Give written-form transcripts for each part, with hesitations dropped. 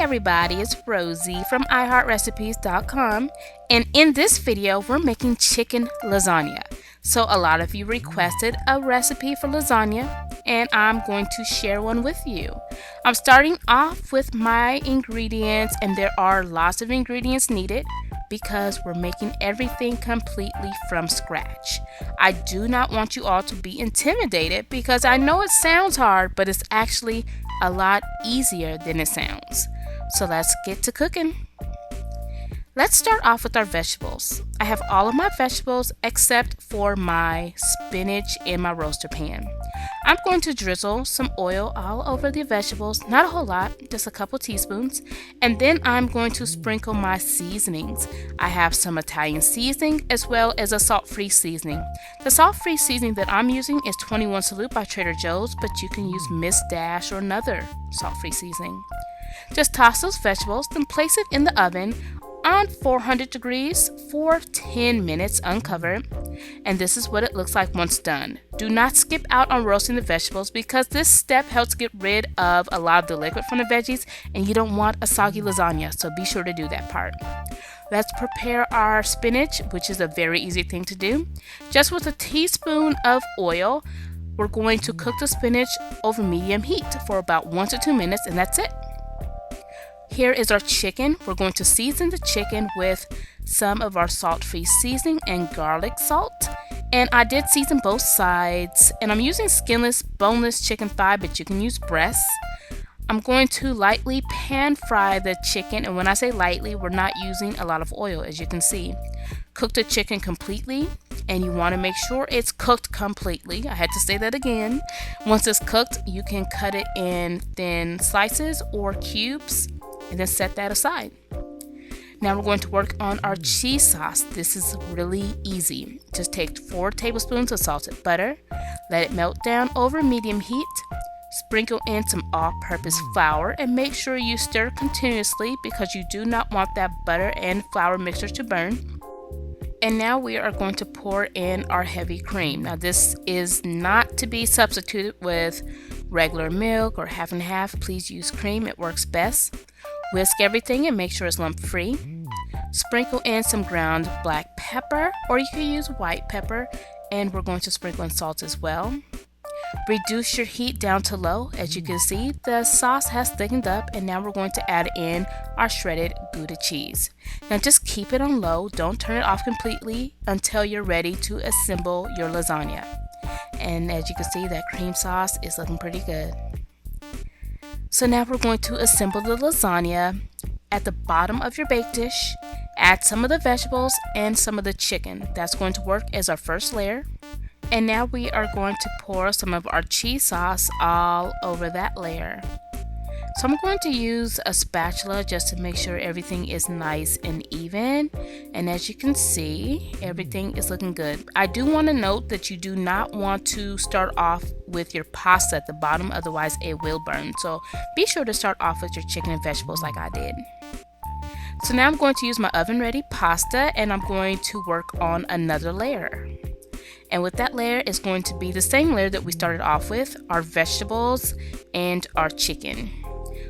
everybody, it's Rosie from iHeartRecipes.com, and in this video we're making chicken lasagna. So a lot of you requested a recipe for lasagna and I'm going to share one with you. I'm starting off with my ingredients, and there are lots of ingredients needed because we're making everything completely from scratch. I do not want you all to be intimidated because I know it sounds hard, but it's actually a lot easier than it sounds. So let's get to cooking. Let's start off with our vegetables. I have all of my vegetables except for my spinach in my roaster pan. I'm going to drizzle some oil all over the vegetables, not a whole lot, just a couple teaspoons, and then I'm going to sprinkle my seasonings. I have some Italian seasoning as well as a salt-free seasoning. The salt-free seasoning that I'm using is 21 Salute by Trader Joe's, but you can use Miss Dash or another salt-free seasoning. Just toss those vegetables, then place it in the oven on 400 degrees for 10 minutes uncovered, and this is what it looks like once done. Do not skip out on roasting the vegetables because this step helps get rid of a lot of the liquid from the veggies, and you don't want a soggy lasagna, so be sure to do that part. Let's prepare our spinach, which is a very easy thing to do. Just with a teaspoon of oil, we're going to cook the spinach over medium heat for about 1 to 2 minutes, and that's it. Here is our chicken. We're going to season the chicken with some of our salt-free seasoning and garlic salt. And I did season both sides. And I'm using skinless, boneless chicken thigh, but you can use breasts. I'm going to lightly pan fry the chicken. And when I say lightly, we're not using a lot of oil, as you can see. Cook the chicken completely. And you want to make sure it's cooked completely. I had to say that again. Once it's cooked, you can cut it in thin slices or cubes, and then set that aside. Now we're going to work on our cheese sauce. This is really easy. Just take 4 tablespoons of salted butter, let it melt down over medium heat, sprinkle in some all-purpose flour, and make sure you stir continuously because you do not want that butter and flour mixture to burn. And now we are going to pour in our heavy cream. Now this is not to be substituted with regular milk or half and half. Please use cream, it works best. Whisk everything and make sure it's lump free. Sprinkle in some ground black pepper, or you can use white pepper, and we're going to sprinkle in salt as well. Reduce your heat down to low. As you can see, the sauce has thickened up, and now we're going to add in our shredded Gouda cheese. Now just keep it on low. Don't turn it off completely until you're ready to assemble your lasagna. And as you can see, that cream sauce is looking pretty good. So now we're going to assemble the lasagna. At the bottom of your bake dish, add some of the vegetables and some of the chicken. That's going to work as our first layer. And now we are going to pour some of our cheese sauce all over that layer. So I'm going to use a spatula just to make sure everything is nice and even. And as you can see, everything is looking good. I do want to note that you do not want to start off with your pasta at the bottom, otherwise it will burn. So be sure to start off with your chicken and vegetables like I did. So now I'm going to use my oven ready pasta, and I'm going to work on another layer. And with that layer is going to be the same layer that we started off with, our vegetables and our chicken.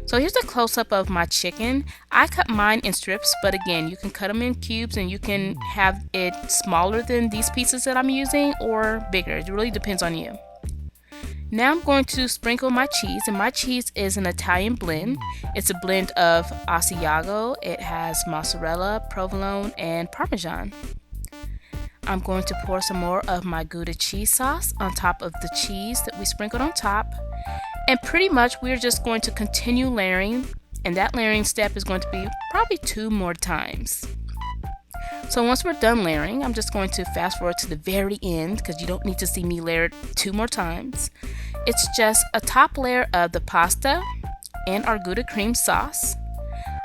So here's a close-up of my chicken. I cut mine in strips, but again, you can cut them in cubes and you can have it smaller than these pieces that I'm using or bigger. It really depends on you. Now I'm going to sprinkle my cheese, and my cheese is an Italian blend. It's a blend of Asiago. It has mozzarella, provolone, and Parmesan. I'm going to pour some more of my Gouda cheese sauce on top of the cheese that we sprinkled on top. And pretty much we're just going to continue layering, and that layering step is going to be probably 2 more times. So once we're done layering, I'm just going to fast forward to the very end because you don't need to see me layer it 2 more times. It's just a top layer of the pasta and our Gouda cream sauce.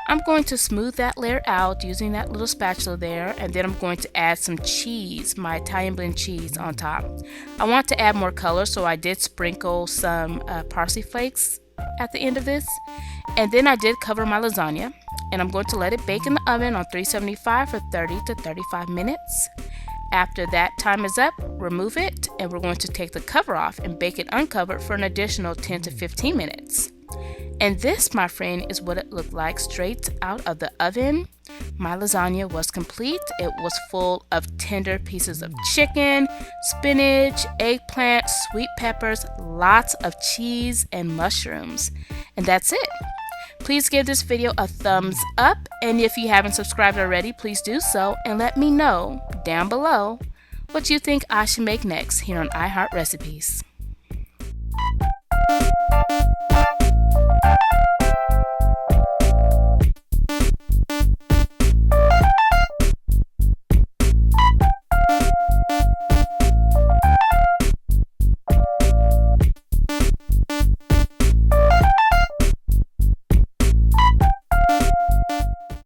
I'm going to smooth that layer out using that little spatula there, and then I'm going to add some cheese, my Italian blend cheese on top. I want to add more color, so I did sprinkle some parsley flakes at the end of this. And then I did cover my lasagna, and I'm going to let it bake in the oven on 375 for 30 to 35 minutes. After that time is up, remove it, and we're going to take the cover off and bake it uncovered for an additional 10 to 15 minutes. And this, my friend, is what it looked like straight out of the oven. My lasagna was complete. It was full of tender pieces of chicken, spinach, eggplant, sweet peppers, lots of cheese, and mushrooms. And that's it. Please give this video a thumbs up, and if you haven't subscribed already, please do so and let me know down below what you think I should make next here on iHeart Recipes.